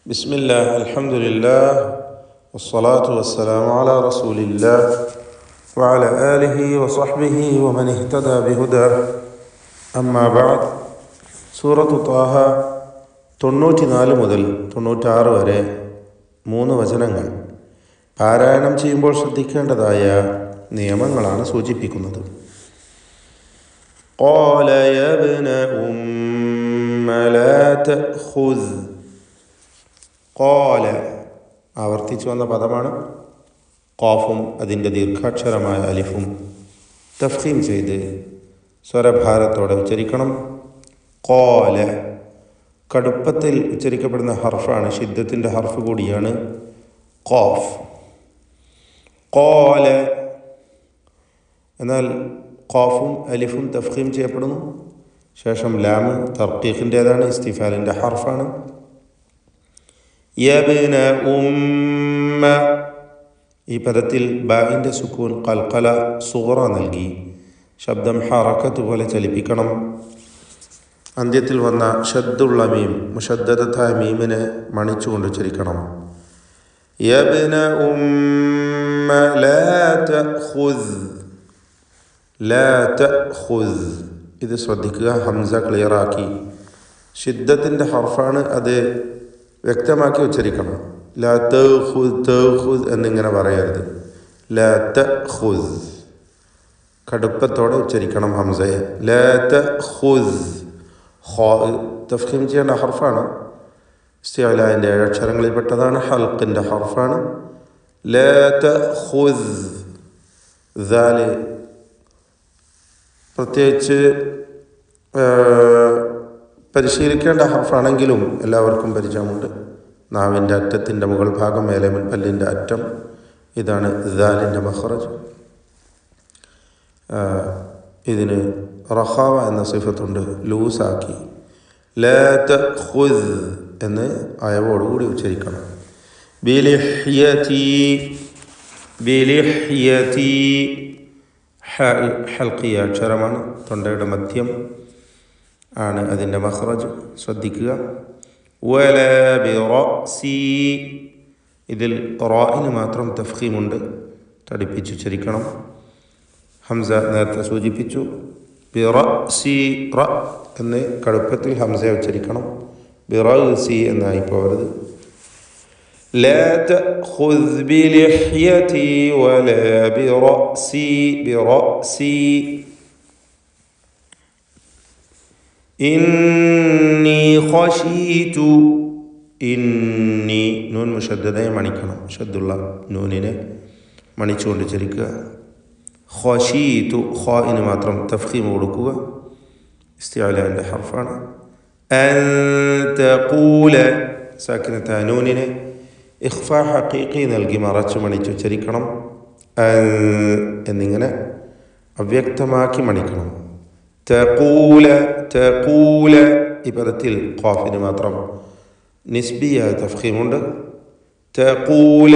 ബിസ്മില്ലാഹ് അൽഹംദുലില്ലാഹ് വസ്സലാത്തു വസ്സലാമു അലാ റസൂലില്ലാഹ് വഅലാ ആലിഹി വസഹ്ബിഹി വമൻ ഇഹ്തദാ ബിഹുദാഹ്. അമ്മാ ബഅദ്. സൂറത്തു ത്വാഹ 94 മുതൽ 96 വരെ 3 വചനങ്ങൾ പാരായണം ചെയ്യുമ്പോൾ ശ്രദ്ധിക്കേണ്ടതായ നിയമങ്ങളാണ് സൂചിപ്പിക്കുന്നത്. ഖാല യാ ഇബ്ന ഉമ്മ ലാ തഖുദ്. ഖാല ആവർത്തിച്ചു വന്ന പദമാണ്. ഖാഫും അതിൻ്റെ ദീർഘാക്ഷരമായ അലിഫും തഫ്ഖീം ചെയ്ത് സ്വരഭാരത്തോടെ ഉച്ചരിക്കണം. ഖാല കടുപ്പത്തിൽ ഉച്ചരിക്കപ്പെടുന്ന ഹർഫാണ്, ഷിദ്ദത്തിൻ്റെ ഹർഫ് കൂടിയാണ് ഖാഫ്. ഖാല എന്നാൽ ഖാഫും അലിഫും തഫ്ഖീം ചെയ്യപ്പെടുന്നു. ശേഷം ലാം തർക്കീഖിൻ്റേതാണ്, ഇസ്തിഫാലിൻ്റെ ഹർഫാണ്. യബ്ന ഉമ്മ ഈ പദത്തിൽ ബാഇൻ്റെ സുക്കൂൻ ഖൽഖല സുഗ്റ നൽകി ശബ്ദം ഹറക്കത്ത് പോലെ ചലിപ്പിക്കണം. അന്ത്യത്തിൽ വന്ന ഷദ്ദുള്ള മീം മുഷദ്ദദത്തായ മീമിനെ മണിച്ചുകൊണ്ട് ഉച്ചരിക്കണം. യബ്ന ഉമ്മ ലാ തഖുദ്. ലാ തഖുദ് ഇത് ശ്രദ്ധിക്കുക, ഹംസ ക്ലിയറാക്കി. ഷിദ്ദത്തിൻ്റെ ഹർഫാണ്, അത് വ്യക്തമാക്കി ഉച്ചരിക്കണം. ലാ തഖുദ് തഖുദ് എന്നിങ്ങനെ പറയരുത്. ലാ തഖുദ് കടുപ്പത്തോടെ ഉച്ചരിക്കണം ഹംസയെ. ലാ തഖുദ് തഫ്ഖീം ചെയ്യേണ്ട ഹർഫാണ്, ഇസ്തിഅലാൻ്റെ 7 അക്ഷരങ്ങളിൽപ്പെട്ടതാണ്, ഹൽഖിൻ്റെ ഹർഫാണ്. ലാ തഖുദ് ദാൽ പ്രത്യേകിച്ച് പരിശീലിക്കേണ്ട ഹർഫാണെങ്കിലും എല്ലാവർക്കും പരിചയമുണ്ട്. നാവിൻ്റെ അറ്റത്തിൻ്റെ മുകൾ ഭാഗം, മേലെ മുൻപല്ലിൻ്റെ അറ്റം, ഇതാണ് ദാലിൻ്റെ മഖ്റജ്. ഇതിന് റഖാവ എന്ന സിഫത്തുണ്ട്, ലൂസാക്കി. ലാ തഖുദ് എന്ന് അയവോടുകൂടി ഉച്ചരിക്കണം. ബിലിഹ്യതി ബിലിഹ്യതി ഹൽഖിയ അക്ഷരമാണ്, തൊണ്ടയുടെ മധ്യം ആണ് അതിൻ്റെ മഖ്റജ്, ശ്രദ്ധിക്കുക. വലാ ബിറഅസി ഇതിൽ റാഇന് മാത്രം തഫ്ഖീമുണ്ട്, തടിപ്പിച്ചുച്ചരിക്കണം. ഹംസ നേരത്തെ സൂചിപ്പിച്ചു. ബിറഅസി റ എന്ന് കടുപ്പത്തിൽ ഹംസ ഉച്ചരിക്കണം, ബിറഅസി എന്നായി പോകരുത്. ലാ തഖുദ് ബിലിഹ്യതി വലാ ബിറഅസി ബിറഅസി. ഇന്നി ഖശീതു ഇന്നി നൂൻ മുഷദ്ദദയെ മണിക്കണം, ഷദ്ദുള്ള നൂനിനെ മണിച്ചുകൊണ്ട് ഉച്ചരിക്കുക. ഖശീതു ഖാഇന് മാത്രം തഫ്ഖീം കൊടുക്കുക, ഇസ്തിഅലാൻ്റെ ഹർഫാണ്. അൻ തഖൂല സാക്കിനത്തായ നൂനിനെ ഇഖ്ഫാ ഹഖീഖി നൽകി മറച്ചു മണിച്ച് ഉച്ചരിക്കണം. എന്നിങ്ങനെ അവ്യക്തമാക്കി മണിക്കണം. തഖൂല തഖൂല ഈ പദത്തിൽ ഖാഫിന് മാത്രം നിസ്ബിയായ തഫ്ഖീമുണ്ട്. തഖൂല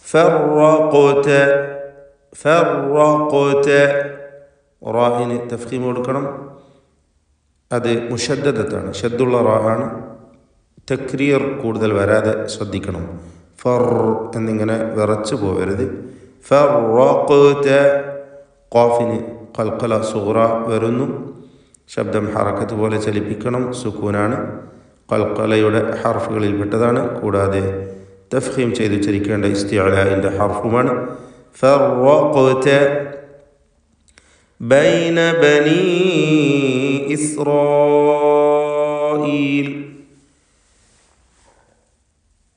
ഫറഖത ഫറഖത റാഇന് തഫ്ഖീം കൊടുക്കണം, അത് മുഷദ്ദദത്താണ്, ഷദ്ദുള്ള റാആണ്. തക്രീർ കൂടുതൽ വരാതെ ശ്രദ്ധിക്കണം. ഫർ എന്നിങ്ങനെ വിറച്ചു പോകരുത്. ഫറഖത ഖാഫിന് ഖൽഖല സുഗ്റ വരുന്നു, ശബ്ദം ഹറക്കത്ത് പോലെ ചലിപ്പിക്കണം, സുക്കൂനാണ്, ഖൽഖലയുടെ ഹർഫുകളിൽപ്പെട്ടതാണ്. കൂടാതെ തഫ്ഖീം ചെയ്ത് ഉച്ചരിക്കേണ്ട ഇസ്തിഅലാഇൻ്റെ ഹർഫുമാണ്. ഫറഖത ബൈന ബനീ ഇസ്രായീൽ.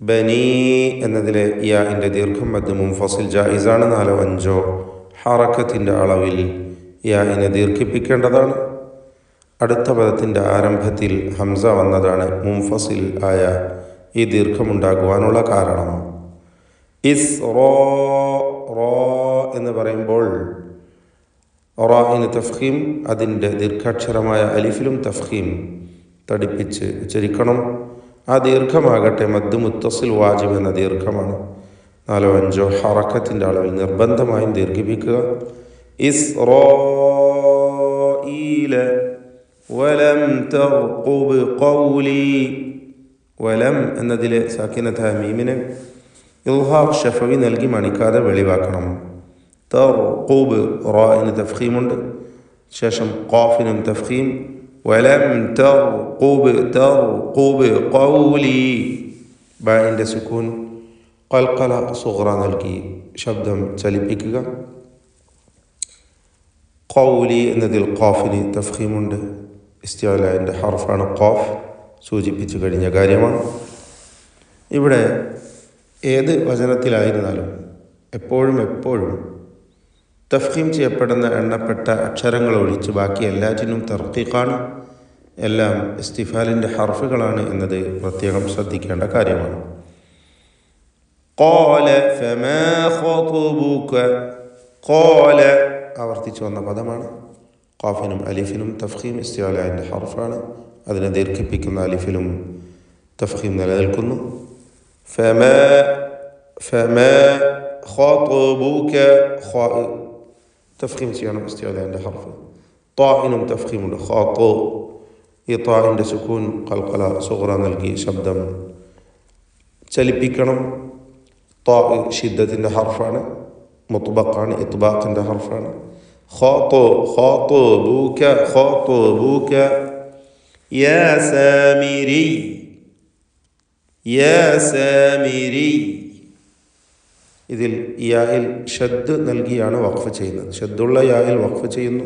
ബനീ എന്നതിലെ യാഇൻ്റെ ദീർഘം മദ് മുൻഫസിൽ ജായിസാണ്. 4-5 ഹറക്കത്തിൻ്റെ അളവിൽ യാഇനെ ദീർഘിപ്പിക്കേണ്ടതാണ്. അടുത്ത പദത്തിൻ്റെ ആരംഭത്തിൽ ഹംസ വന്നതാണ് മുൻഫസിൽ ആയ ഈ ദീർഘമുണ്ടാകുവാനുള്ള കാരണം. ഇസ്റാ എന്ന് പറയുമ്പോൾ റാഇന് തഫ്ഖീം, അതിൻ്റെ ദീർഘാക്ഷരമായ അലിഫിലും തഫ്ഖീം തടിപ്പിച്ച് ഉച്ചരിക്കണം. ആ ദീർഘമാകട്ടെ മദ് മുത്തസിൽ വാജിബ് എന്ന ദീർഘമാണ്. 4-5 ഹറക്കത്തിൻ്റെ അളവിൽ നിർബന്ധമായും ദീർഘിപ്പിക്കുക. ഇസ്റായീല വലം തർഖുബ് ഖൗലി വലം എന്നതിലെ സാക്കിനത്തായ മീമിന് ഇൽഹാർ ഷഫവി നൽകി മണിക്കാതെ വെളിവാക്കണം. തർഖൂബ് റാഇന് തഫ്ഖീമുണ്ട്, ശേഷം ഖാഫിനും തഫ്ഖീം. വലം തർഖൂബ് തർഖൂബ് ഖൗലി ബാഇൻ്റെ സുക്കൂൻ. ഖൽഖല സുഗ്റ നൽകി ശബ്ദം ചലിപ്പിക്കുക. ഖൗലി എന്നതിൽ ഖാഫിന് തഫ്ഖീമുണ്ട്, ഇസ്തിഅലാഇൻ്റെ ഹർഫാണ് ഖാഫ്, സൂചിപ്പിച്ചു കഴിഞ്ഞ കാര്യമാണ്. ഇവിടെ ഏത് വചനത്തിലായിരുന്നാലും എപ്പോഴും തഫ്ഖീം ചെയ്യപ്പെടുന്ന എണ്ണപ്പെട്ട അക്ഷരങ്ങൾ ഒഴിച്ച് ബാക്കി എല്ലാറ്റിനും തർക്കീഖാണ്, എല്ലാം ഇസ്തിഫാലിൻ്റെ ഹർഫുകളാണ് എന്നത് പ്രത്യേകം ശ്രദ്ധിക്കേണ്ട കാര്യമാണ്. ഖാല ഫമാ ഖത്ബുക, ഖാല ആവർത്തിച്ചു വന്ന പദമാണ്. ഖാഫിനും അലിഫിനും തഫ്ഖീം ഇസ്തിഅലാഇൻ്റെ ഹർഫാണ്, അതിനെ ദീർഘിപ്പിക്കുന്ന അലിഫിലും തഫ്ഖീം നിലനിൽക്കുന്നു. ഫമാ ഖത്ബുക തഫ്ഖീം ചെയ്യണം ഇസ്തിഅലാഇൻ്റെ ഹർഫ്. ത്വാഇനും തഫ്ഖീമുണ്ട്, ഖാത്തു. ഈ ത്വാഇൻ്റെ സുക്കൂൻ ഖൽഖല സുഗ്റ നൽകി ശബ്ദം ചലിപ്പിക്കണം. ത്വാ ഷിദ്ദത്തിൻ്റെ ഹർഫാണ്, മുത്ബഖാണ്, ഇത്ബാഖിൻ്റെ ഹർഫാണ്. ഖാത്ബുക ഖാത്ബുക യാ സാമിരി യാ സാമിരി. ഇതിൽ യായിൽ ഷദ് നൽകിയാണ് വഖഫ് ചെയ്യുന്നത്. ഷദ്ദുള്ള യായിൽ വഖഫ് ചെയ്യുന്നു,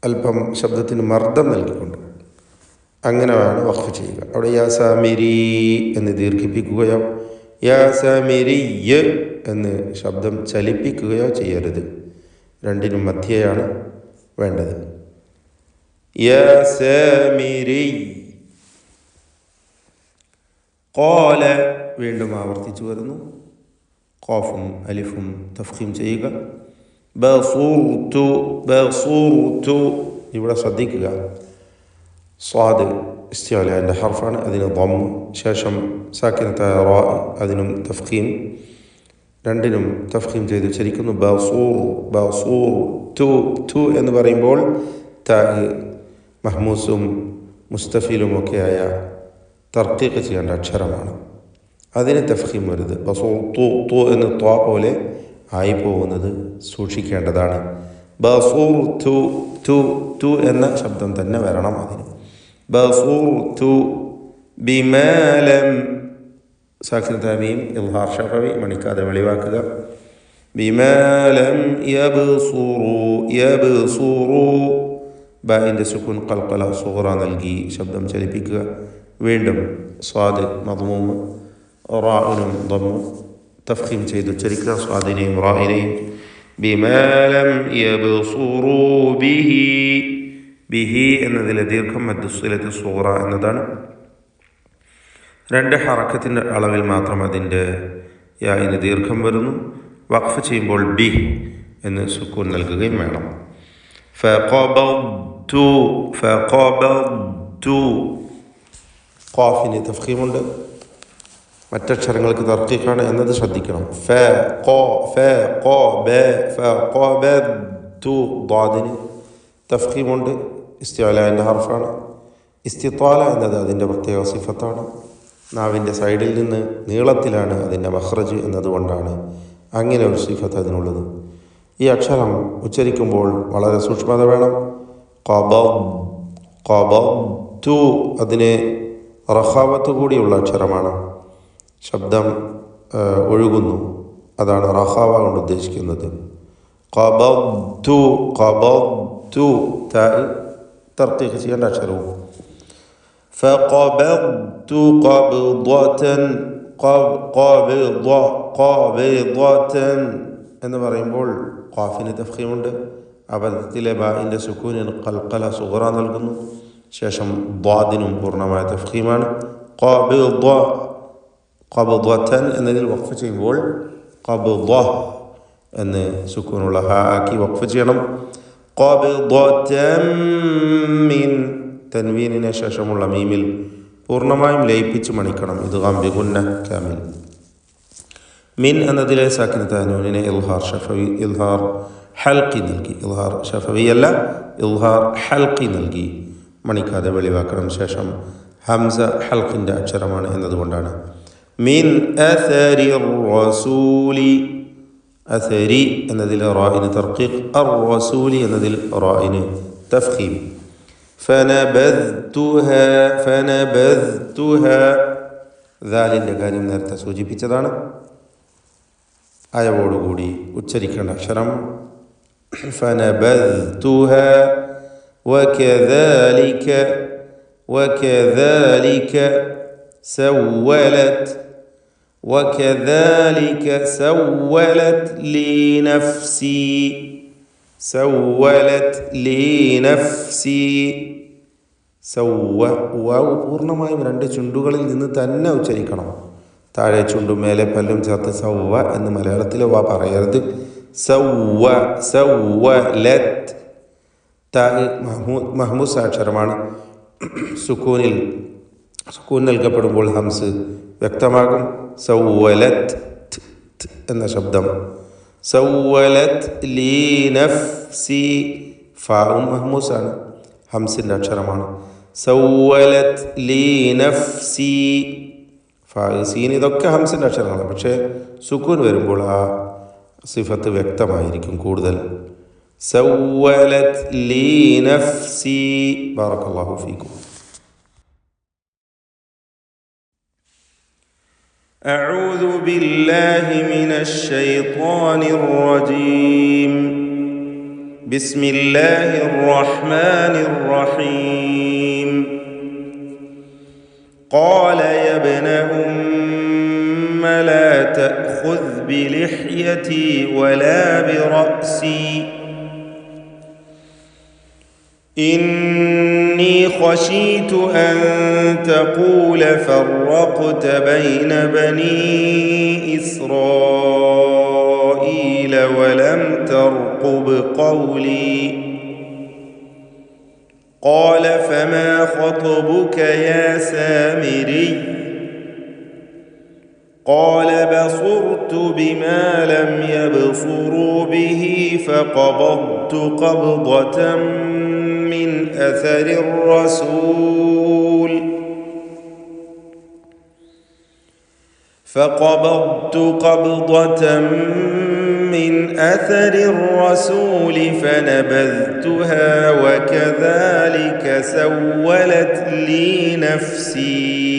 അല്പം ശബ്ദത്തിന് മർദ്ദം നൽകിക്കൊണ്ട് അങ്ങനെ വേണം വഖഫ് ചെയ്യുക. അവിടെ യാ സാമിരി എന്ന് ദീർഘിപ്പിക്കുകയോ യാ സാമിരിയ് എന്ന് ശബ്ദം ചലിപ്പിക്കുകയോ ചെയ്യരുത്. രണ്ടിനും മധ്യയാണ് വേണ്ടത്. യാ സാമിരി. ഖാല വീണ്ടും ആവർത്തിച്ചു വരുന്നു. ഖാഫും അലിഫും തഫ്ഖീം ചെയ്യുക. ബസുർതു ബസുർതു. ഇവിടെ ശ്രദ്ധിക്കുക, സ്വാദ് ഇസ്തിഅലാഇൻ്റെ ഹർഫാണ്, അതിന് ദമ്മ്, ശേഷം സാക്കിനത്തായ റാ, അതിനും തഫ്ഖീം. രണ്ടിനും തഫ്ഖീം ചെയ്ത് ഉച്ചരിക്കുന്നു. ബസൂർ ബസൂർ തു തു എന്ന് പറയുമ്പോൾ താ മഹ്മൂസും മുസ്തഫീലുമൊക്കെയായ തർക്കീഖ് ചെയ്യേണ്ട അക്ഷരമാണ്, അതിന് തഫ്ഖീം വരുത്. ബസൂർ തു തു എന്ന് ത്വാ പോലെ ആയി പോകുന്നത് സൂക്ഷിക്കേണ്ടതാണ്. ബസൂർ തു തു തു എന്ന ശബ്ദം തന്നെ വരണം അതിന്. ബസൂർ തു ബിമാലം സാക്കിനത്തായ മീം ഇൽഹാർ ഷഫവി മണിക്കാതെ വെളിവാക്കുക. ബിമാലം യബ്സുറു യബ്സുറു ബാഇൻ്റെ സുക്കൂൻ ഖൽഖല സുഗ്റ നൽകി ശബ്ദം ചലിപ്പിക്കുക. വീണ്ടും സ്വാദ് മദ്മൂം, റാഇനും ദമ്മ് തഫ്ഖീം ചെയ്ത് ഉച്ചരിക്കുക, സ്വാദിനെയും റാഇനെയും. ബിമാലം യബ്സുറു ബിഹി. ബിഹി എന്നതിലെ ദീർഘം മദ്ദുസ്സിലത്ത് സുഗ്റ എന്നതാണ്. രണ്ട് ഹറക്കത്തിൻ്റെ അളവിൽ മാത്രം അതിൻ്റെ യാഇന് ദീർഘം വരുന്നു. വഖഫ് ചെയ്യുമ്പോൾ ബി എന്ന് സുക്കൂൻ നൽകുകയും വേണം. ഫഖബദ്തു ഫഖബദ്തു. ഖാഫിന് തഫ്ഖീമുണ്ട്, മറ്റക്ഷരങ്ങൾക്ക് തർക്കീഖാണ് എന്നത് ശ്രദ്ധിക്കണം. ഫഖബദ്തു. ദ്വാദിന് തഫ്ഖീമുണ്ട്, ഇസ്തിഅലാഇൻ്റെ ഹർഫാണ്. ഇസ്തിത്വാല എന്നത് അതിൻ്റെ പ്രത്യേക സിഫത്താണ്. നാവിൻ്റെ സൈഡിൽ നിന്ന് നീളത്തിലാണ് അതിൻ്റെ മഖ്റജ് എന്നതുകൊണ്ടാണ് അങ്ങനെ ഒരു സിഫത്ത് അതിനുള്ളത്. ഈ അക്ഷരം ഉച്ചരിക്കുമ്പോൾ വളരെ സൂക്ഷ്മത വേണം. ഖബദ്തു അതിന് റഖാവത്ത് കൂടിയുള്ള അക്ഷരമാണ്. ശബ്ദം ഒഴുകുന്നു, അതാണ് റഖാവ കൊണ്ട് ഉദ്ദേശിക്കുന്നത്. ഖബദ്തു ഖബദ്തു തർക്കീഖ് ചെയ്യേണ്ട അക്ഷരവും. ഫഖബദ്തു ഖബ്ദതൻ ഖബദതൻ എന്ന് പറയുമ്പോൾ ഖാഫിന് തഫ്ഖീമുണ്ട്, അബദ്ധത്തിലെ ബാഇൻ്റെ സുക്കൂനിന് ഖൽഖല സുഗ്റ നൽകുന്നു. ശേഷം ദ്വാദിനും പൂർണ്ണമായ തഫ്ഖീമാണ്. ഖബ്ദതൻ എന്നതിൽ വഖഫ് ചെയ്യുമ്പോൾ ഖബ്ദ എന്ന് സുക്കൂനുള്ള ഹ ആക്കി വഖഫ് ചെയ്യണം. ഖബ്ദതൻ മിൻ തൻവീനിന് ശേഷമുള്ള മീമിൽ പൂർണ്ണമായും ലയിപ്പിച്ച് മണിക്കണം. ഇദ്ഗാം ബിഗുന്ന കാമിൽ. മിൻ എന്നതിലെ സാക്കിനത്തായ നൂനിനെ ഇൽഹാർ ഹൽക്കി നൽകി. ഇൽഹാർ ഷഫവിയല്ല, ഇൽഹാർ ഹൽക്കി നൽകി, മണിക്കാതെ വെളിവാക്കണം. ശേഷം ഹംസ ഹൽക്കിൻ്റെ അക്ഷരമാണ് എന്നതുകൊണ്ടാണ്. മിൻ അസരി റസൂലി, അസരി എന്നതിൽ റായിന് തർക്കീഖ്, അർ റസൂലി എന്നതിൽ റായിന് തഫ്ഖീം. ഫനബദ്തുഹാ, ഫനബദ്തുഹാ, ദാലിൻ്റെ കാര്യം നേരത്തെ സൂചിപ്പിച്ചതാണ്. അയവോടുകൂടി ഉച്ചരിക്കേണ്ട അക്ഷരം. ഫനബദ്തുഹാ വകദാലിക, വകദാലിക സവ്വലത്, വകദാലിക സവ്വലത് ലീ നഫ്സി, സവ്വലത് ലീ നഫ്സി. സവ്വ, വാവ് പൂർണ്ണമായും രണ്ട് ചുണ്ടുകളിൽ നിന്ന് തന്നെ ഉച്ചരിക്കണം. താഴെ ചുണ്ടും മേലെ പല്ലും ചേർത്ത് സവ്വ എന്ന് മലയാളത്തിൽ വാ പറയരുത്. സവ്വ, സവ്വലത്. ത മഹ്മൂസ് അക്ഷരമാണ്. സുക്കൂൻ നൽകപ്പെടുമ്പോൾ ഹംസ് വ്യക്തമാകും. സവ്വലത് എന്ന ശബ്ദം. സവ്വലത് ലീ നഫ്സി, ഫാഉം മഹ്മൂസാണ്, ഹംസിൻ്റെ അക്ഷരമാണ്. സവ്വലത് ലീ നഫ്സി, ഫാ സീൻ ഇതൊക്കെ ഹംസിൻ്റെ അക്ഷരങ്ങളാണ്. പക്ഷേ സുക്കൂൻ വരുമ്പോൾ ആ സിഫത്ത് വ്യക്തമായിരിക്കും കൂടുതൽ. സവ്വലത് ലീ നഫ്സി. ബാറക്കല്ലാഹു ഫീക്കും. أعوذ بالله من الشيطان الرجيم. بسم الله الرحمن الرحيم. قال يا ابن أم لا تأخذ بلحيتي ولا برأسي إني خشيت أن تقول فرقت بين بني إسرائيل ولم ترقب قولي قال فما خطبك يا سامري قال بصرت بما لم يبصروا به فقبضت قبضة من أثر الرسول فقبضت قبضة من أثر الرسول فنبذتها وكذلك سولت لي نفسي